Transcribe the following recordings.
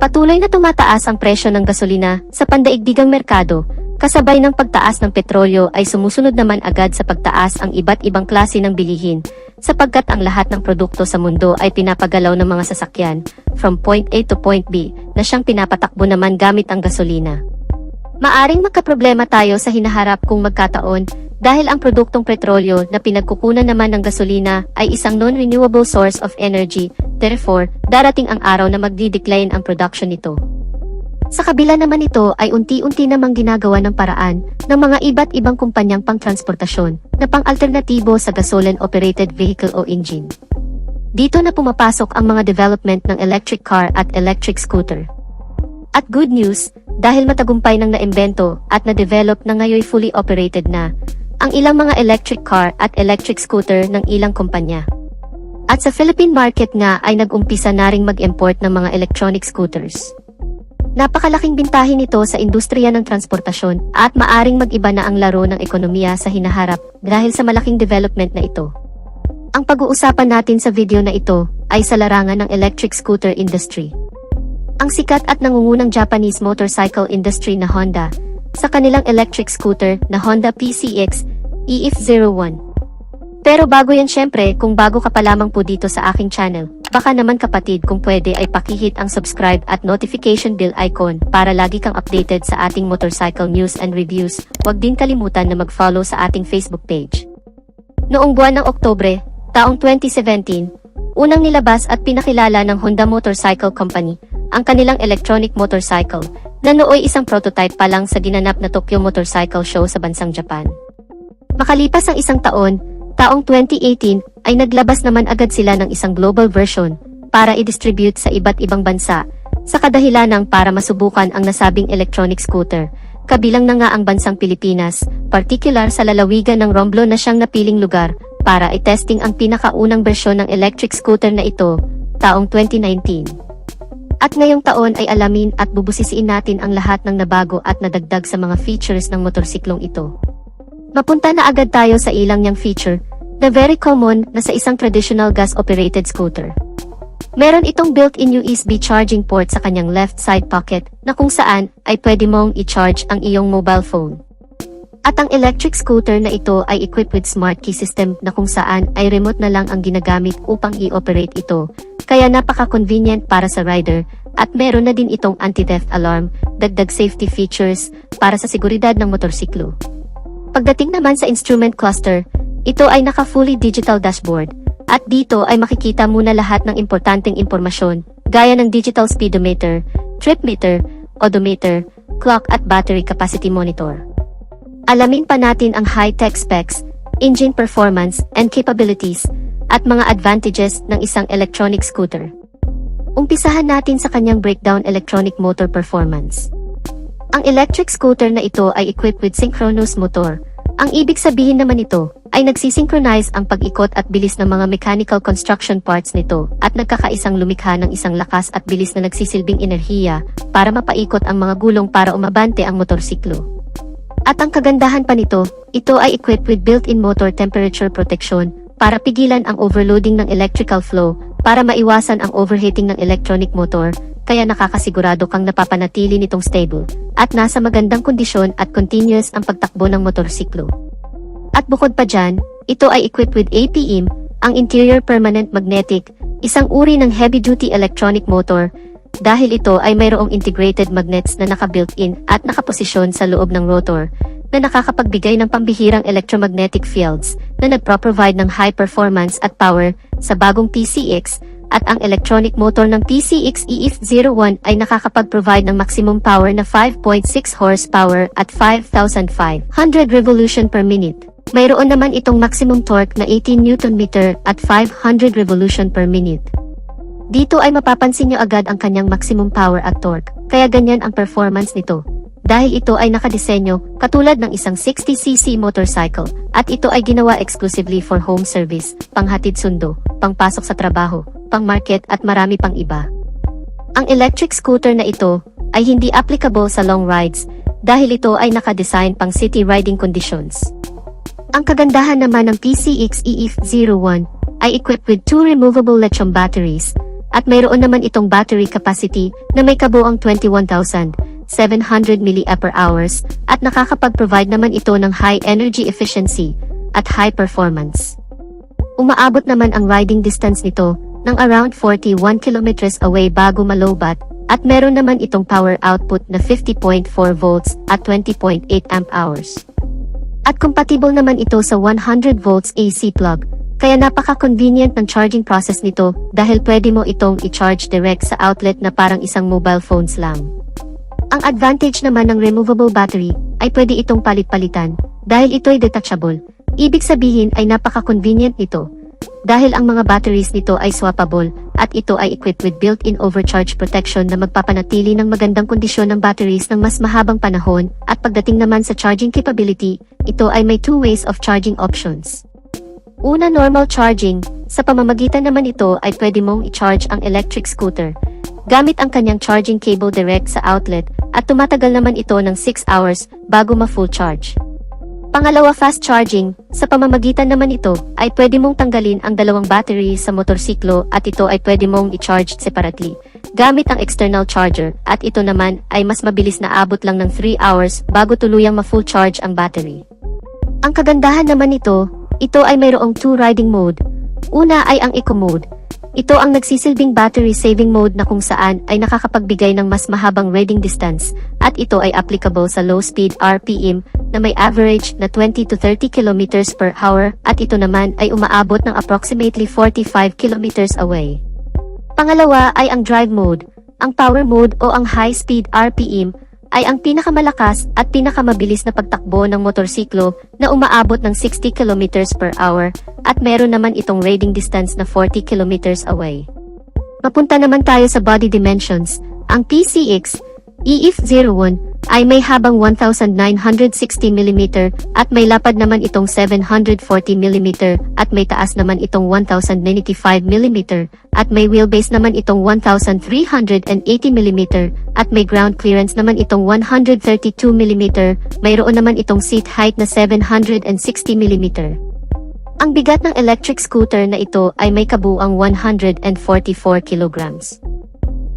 Patuloy na tumataas ang presyo ng gasolina sa pandaigdigang merkado, kasabay ng pagtaas ng petrolyo ay sumusunod naman agad sa pagtaas ang iba't ibang klase ng bilihin, sapagkat ang lahat ng produkto sa mundo ay pinapagalaw ng mga sasakyan, from point A to point B, na siyang pinapatakbo naman gamit ang gasolina. Maaring magkaproblema tayo sa hinaharap kung magkataon, dahil ang produktong petrolyo na pinagkukunan naman ng gasolina ay isang non-renewable source of energy, therefore, darating ang araw na magdi-decline ang production nito. Sa kabila naman ito ay unti-unti namang ginagawa ng paraan ng mga iba't ibang kumpanyang pangtransportasyon na pang-alternatibo sa gasoline-operated vehicle o engine. Dito na pumapasok ang mga development ng electric car at electric scooter. At good news, dahil matagumpay nang naimbento at na-develop na ngayon fully operated na ang ilang mga electric car at electric scooter ng ilang kumpanya. At sa Philippine market nga ay nag-umpisa na ring mag-import ng mga electronic scooters. Napakalaking bintahin nito sa industriya ng transportasyon at maaring mag-iba na ang laro ng ekonomiya sa hinaharap dahil sa malaking development na ito. Ang pag-uusapan natin sa video na ito ay sa larangan ng electric scooter industry. Ang sikat at nangungunang Japanese motorcycle industry na Honda, sa kanilang electric scooter na Honda PCX EF01. Pero bago yan syempre, kung bago ka pa lamang po dito sa aking channel, baka naman kapatid kung pwede ay pakihit ang subscribe at notification bell icon para lagi kang updated sa ating motorcycle news and reviews. Huwag din kalimutan na mag-follow sa ating Facebook page. Noong buwan ng Oktubre, taong 2017, unang nilabas at pinakilala ng Honda Motorcycle Company ang kanilang electronic motorcycle na nooy isang prototype pa lang sa ginanap na Tokyo Motorcycle Show sa bansang Japan. Makalipas ang isang taon, taong 2018 ay naglabas naman agad sila ng isang global version para i-distribute sa iba't ibang bansa sa kadahilanang para masubukan ang nasabing electronic scooter, kabilang na nga ang bansang Pilipinas, particular sa lalawigan ng Romblon na siyang napiling lugar para i-testing ang pinakaunang bersyon ng electric scooter na ito, taong 2019. At ngayong taon ay alamin at bubusisiin natin ang lahat ng nabago at nadagdag sa mga features ng motorsiklong ito. Mapunta na agad tayo sa ilang niyang feature, na very common na sa isang traditional gas-operated scooter. Meron itong built-in USB charging port sa kanyang left side pocket na kung saan ay pwede mong i-charge ang iyong mobile phone. At ang electric scooter na ito ay equipped with smart key system na kung saan ay remote na lang ang ginagamit upang i-operate ito, kaya napaka-convenient para sa rider, at meron na din itong anti-theft alarm, dagdag safety features para sa seguridad ng motorsiklo. Pagdating naman sa instrument cluster, ito ay naka-fully digital dashboard, at dito ay makikita muna lahat ng importanteng impormasyon, gaya ng digital speedometer, trip meter, odometer, clock at battery capacity monitor. Alamin pa natin ang high-tech specs, engine performance and capabilities, at mga advantages ng isang electronic scooter. Umpisahan natin sa kanyang breakdown electronic motor performance. Ang electric scooter na ito ay equipped with synchronous motor. Ang ibig sabihin naman nito ay nagsisynchronize ang pag-ikot at bilis ng mga mechanical construction parts nito at nagkakaisang lumikha ng isang lakas at bilis na nagsisilbing enerhiya para mapaikot ang mga gulong para umabante ang motorsiklo. At ang kagandahan pa nito, ito ay equipped with built-in motor temperature protection para pigilan ang overloading ng electrical flow para maiwasan ang overheating ng electronic motor, kaya nakakasigurado kang napapanatili nitong stable at nasa magandang kondisyon at continuous ang pagtakbo ng motorsiklo. At bukod pa dyan, ito ay equipped with APM, ang Interior Permanent Magnetic, isang uri ng heavy-duty electronic motor, dahil ito ay mayroong integrated magnets na naka-built-in at nakaposisyon sa loob ng rotor, na nakakapagbigay ng pambihirang electromagnetic fields na nagpro-provide ng high performance at power sa bagong PCX, at ang electronic motor ng PCX EF01 ay nakakapag-provide ng maximum power na 5.6 horsepower at 5,500 revolution per minute. Mayroon naman itong maximum torque na 18 Nm at 500 revolution per minute. Dito ay mapapansin nyo agad ang kanyang maximum power at torque, kaya ganyan ang performance nito. Dahil ito ay nakadisenyo katulad ng isang 60cc motorcycle, at ito ay ginawa exclusively for home service, panghatid sundo, pangpasok sa trabaho, pang-market at marami pang iba. Ang electric scooter na ito ay hindi applicable sa long rides dahil ito ay nakadesign pang city riding conditions. Ang kagandahan naman ng PCX EF01 ay equipped with 2 removable lithium batteries at mayroon naman itong battery capacity na may kabuuang 21,700 mAh at nakakapag-provide naman ito ng high energy efficiency at high performance. Umaabot naman ang riding distance nito ng around 41 kilometers away bago malobat at meron naman itong power output na 50.4 volts at 20.8 amp hours. At compatible naman ito sa 100 volts AC plug, kaya napaka-convenient ng charging process nito dahil pwede mo itong i-charge direct sa outlet na parang isang mobile phones lang. Ang advantage naman ng removable battery ay pwede itong palit-palitan dahil ito'y detachable. Ibig sabihin ay napaka-convenient nito dahil ang mga batteries nito ay swappable at ito ay equipped with built-in overcharge protection na magpapanatili ng magandang kondisyon ng batteries ng mas mahabang panahon at pagdating naman sa charging capability, ito ay may two ways of charging options. Una, normal charging. Sa pamamagitan naman ito ay pwede mong i-charge ang electric scooter gamit ang kanyang charging cable direct sa outlet at tumatagal naman ito ng 6 hours bago ma-full charge. Pangalawa, fast charging. Sa pamamagitan naman ito, ay pwede mong tanggalin ang dalawang battery sa motorsiklo at ito ay pwede mong i-charge separately gamit ang external charger at ito naman ay mas mabilis na abot lang ng 3 hours bago tuluyang ma-full charge ang battery. Ang kagandahan naman nito, ito ay mayroong 2 riding mode. Una ay ang eco mode. Ito ang nagsisilbing battery saving mode na kung saan ay nakakapagbigay ng mas mahabang riding distance at ito ay applicable sa low speed RPM na may average na 20 to 30 km per hour at ito naman ay umaabot ng approximately 45 km away. Pangalawa ay ang drive mode. Ang power mode o ang high speed RPM ay ang pinakamalakas at pinakamabilis na pagtakbo ng motorsiklo na umaabot ng 60 km per hour at meron naman itong riding distance na 40 km away. Mapunta naman tayo sa body dimensions. Ang PCX EF01 ay may habang 1,960 mm at may lapad naman itong 740 mm at may taas naman itong 1,095 mm at may wheelbase naman itong 1,380 mm at may ground clearance naman itong 132 mm, mayroon naman itong seat height na 760 mm. Ang bigat ng electric scooter na ito ay may kabuuang 144 kilograms.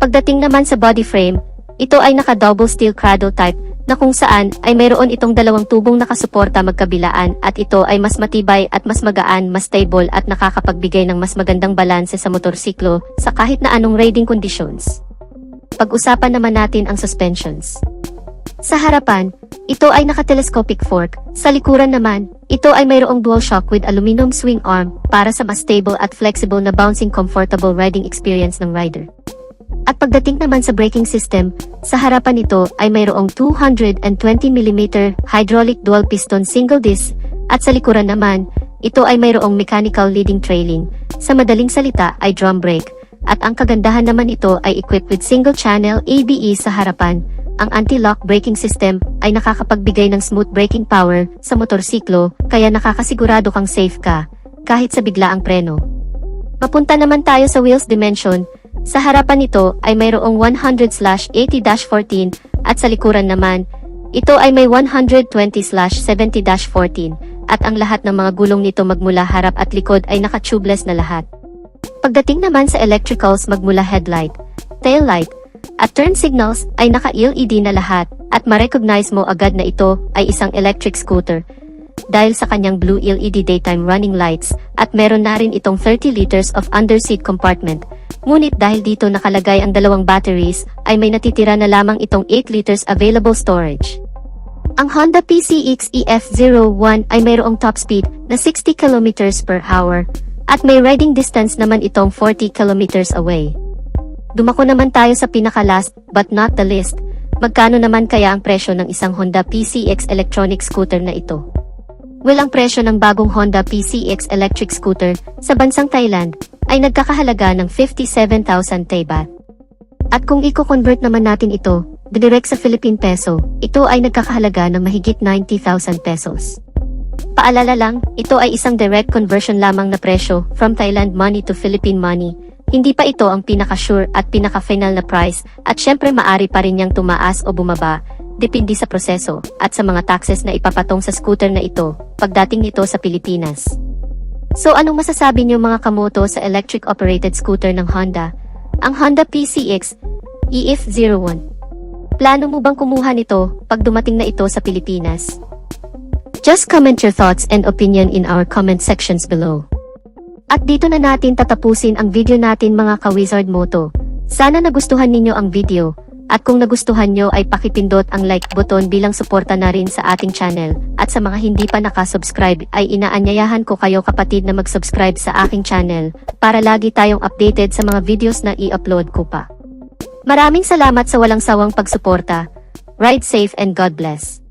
Pagdating naman sa body frame, ito ay naka-double steel cradle type na kung saan ay mayroon itong dalawang tubong nakasuporta magkabilaan at ito ay mas matibay at mas magaan, mas stable at nakakapagbigay ng mas magandang balanse sa motorsiklo sa kahit na anong riding conditions. Pag-usapan naman natin ang suspensions. Sa harapan, ito ay naka-telescopic fork. Sa likuran naman, ito ay mayroong dual shock with aluminum swing arm para sa mas stable at flexible na bouncing comfortable riding experience ng rider. At pagdating naman sa braking system, sa harapan nito ay mayroong 220mm hydraulic dual piston single disc at sa likuran naman, ito ay mayroong mechanical leading trailing. Sa madaling salita ay drum brake at ang kagandahan naman ito ay equipped with single channel ABS sa harapan. Ang anti-lock braking system ay nakakapagbigay ng smooth braking power sa motorsiklo kaya nakakasigurado kang safe ka kahit sa biglaang preno. Mapunta naman tayo sa wheels dimension. Sa harapan nito ay mayroong 100/80-14 at sa likuran naman, ito ay may 120/70-14 at ang lahat ng mga gulong nito magmula harap at likod ay naka-tubeless na lahat. Pagdating naman sa electricals magmula headlight, tail light, at turn signals ay naka-LED na lahat at ma-recognize mo agad na ito ay isang electric scooter dahil sa kanyang blue LED daytime running lights at meron na rin itong 30 liters of underseat compartment. Ngunit dahil dito nakalagay ang dalawang batteries, ay may natitira na lamang itong 8 liters available storage. Ang Honda PCX EF01 ay mayroong top speed na 60 km per hour at may riding distance naman itong 40 km away. Dumako naman tayo sa pinaka-last but not the least. Magkano naman kaya ang presyo ng isang Honda PCX electronic scooter na ito? Well, ang presyo ng bagong Honda PCX electric scooter sa bansang Thailand ay nagkakahalaga ng 57,000 Thai baht. At kung i-convert naman natin ito, direct sa Philippine peso, ito ay nagkakahalaga ng mahigit 90,000 pesos. Paalala lang, ito ay isang direct conversion lamang na presyo from Thailand money to Philippine money. Hindi pa ito ang pinaka-sure at pinaka-final na price at syempre maari pa rin niyang tumaas o bumaba, depende sa proseso at sa mga taxes na ipapatong sa scooter na ito pagdating nito sa Pilipinas. So anong masasabi niyo mga kamoto sa electric operated scooter ng Honda? ang Honda PCX EF01. Plano mo bang kumuha nito pag dumating na ito sa Pilipinas? Just comment your thoughts and opinion in our comment sections below. At dito na natin tatapusin ang video natin mga ka-Wizard Moto. Sana nagustuhan ninyo ang video. At kung nagustuhan nyo ay pakipindot ang like button bilang suporta na rin sa ating channel. At sa mga hindi pa nakasubscribe ay inaanyayahan ko kayo kapatid na mag-subscribe sa aking channel para lagi tayong updated sa mga videos na i-upload ko pa. Maraming salamat sa walang sawang pagsuporta. Ride safe and God bless.